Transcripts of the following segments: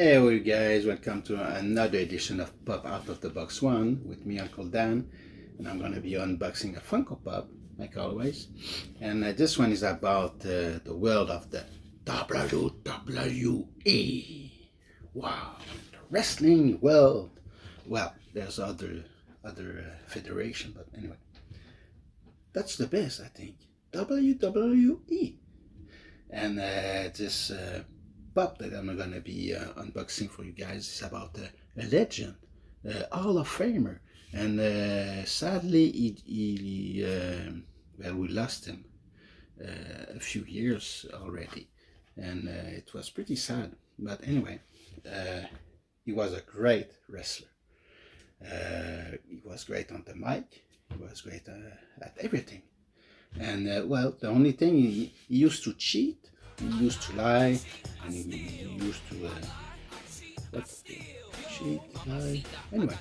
Hey you guys, welcome to another edition of Pop Out of the Box 1 with me, Uncle Dan, and I'm going to be unboxing a Funko Pop, like always. And this one is about the world of the WWE. Wow, the wrestling world. Well, there's other federation, but anyway, that's the best, I think. WWE. And this pop that I'm going to be unboxing for you guys is about a legend, Hall of Famer, and sadly we lost him a few years already, and it was pretty sad. But anyway, he was a great wrestler. He was great on the mic. He was great at everything. And well, the only thing, he used to cheat. He used to lie, and he used to cheat, lie. Anyway,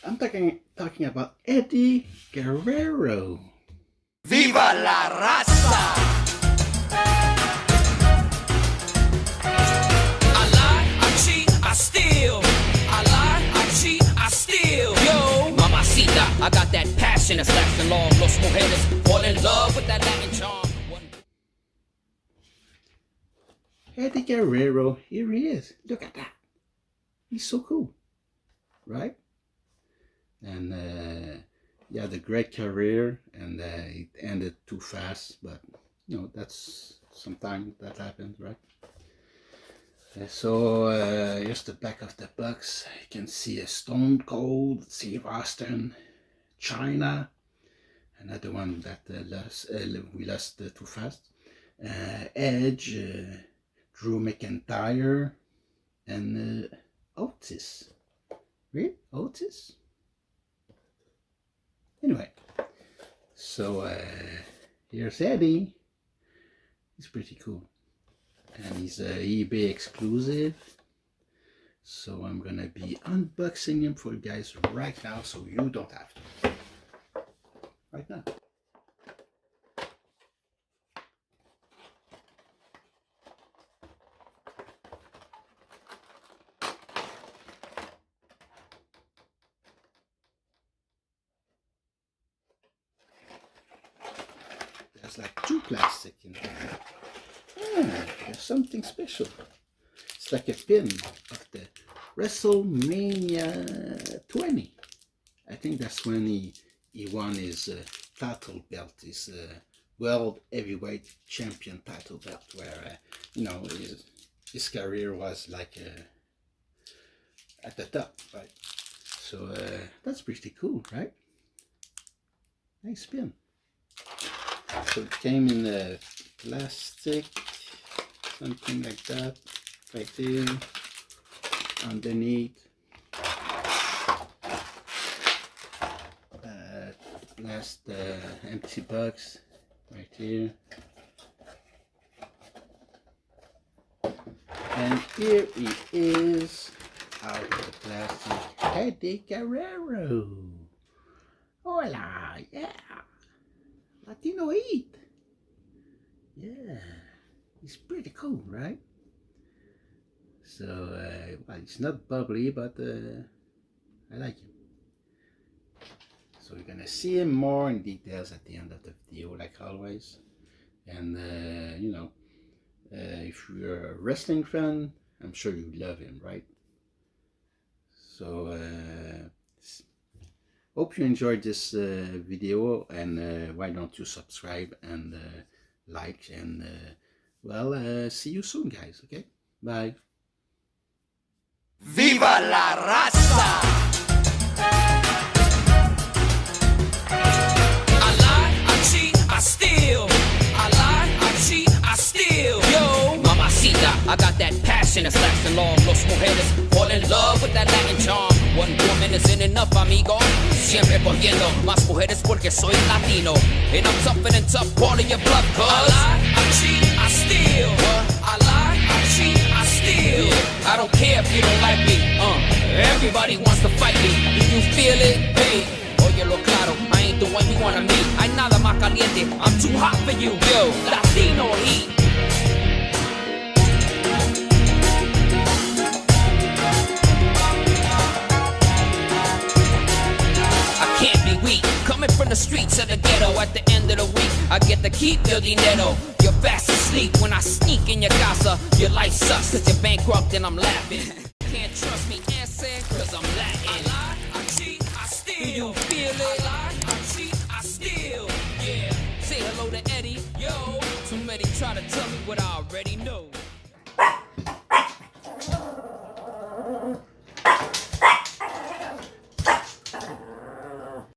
I'm talking about Eddie Guerrero. Viva la raza! I lie, I cheat, I steal. I lie, I cheat, I steal. Yo, mamacita, I got that passion that's lasting long. Los mujeres fall in love with that Latin charm. Eddie Guerrero, here he is. Look at that. He's so cool, right? And he had a great career, and it ended too fast. But you know, that's sometimes that happens, right? So here's the back of the box. You can see a Stone Cold, Steve Austin, China, another one that we lost too fast. Edge. Drew McIntyre, and Otis. Really? Otis? Anyway, so here's Eddie. He's pretty cool. And he's a eBay exclusive. So I'm going to be unboxing him for you guys right now, so you don't have to. Right now. There's like two plastic in there. Ah, there's something special. It's like a pin of the WrestleMania 20. I think that's when he won his title belt, his World Heavyweight Champion title belt, where you know, his career was like at the top, right? So that's pretty cool, right? Nice pin. So it came in a plastic, something like that, right there, underneath. Last empty box, right here. And here he is, out of the plastic, Eddie Guerrero. Hola, yeah. Latino Heat. Yeah, he's pretty cool, right? So, well, it's not bubbly, but I like him. So we're gonna see him more in details at the end of the video, like always. And you know, if you're a wrestling fan, I'm sure you love him, right? So hope you enjoyed this video, and why don't you subscribe and like, and well, see you soon, guys. Okay, bye. Viva la raza! I lie, I cheat, I steal. I lie, I cheat, I steal. Yo, mamacita, I got that passion that's lasting long. Los mujeres fall in love with that Latin charm. One woman isn't enough, amigo. Siempre cogiendo más mujeres porque soy latino. And I'm tougher than tough, calling your bluff, cuz I lie, I cheat, I steal. I lie, I cheat, I steal. Yeah, I don't care if you don't like me. Everybody wants to fight me. Do you feel it? Hey, óyelo claro, I ain't the one you wanna meet. Hay nada más caliente, I'm too hot for you. Yo, Latino Heat. the streets of the ghetto. At the end of the week, I get to keep your dinero. You're fast asleep when I sneak in your casa. Your life sucks cause you're bankrupt and I'm laughing. Can't trust me, answer, cause I'm Latin. I lie, I cheat, I steal. Do you feel it? I lie, I cheat, I steal. Yeah, say hello to Eddie. Yo, too many try to tell me what I already know.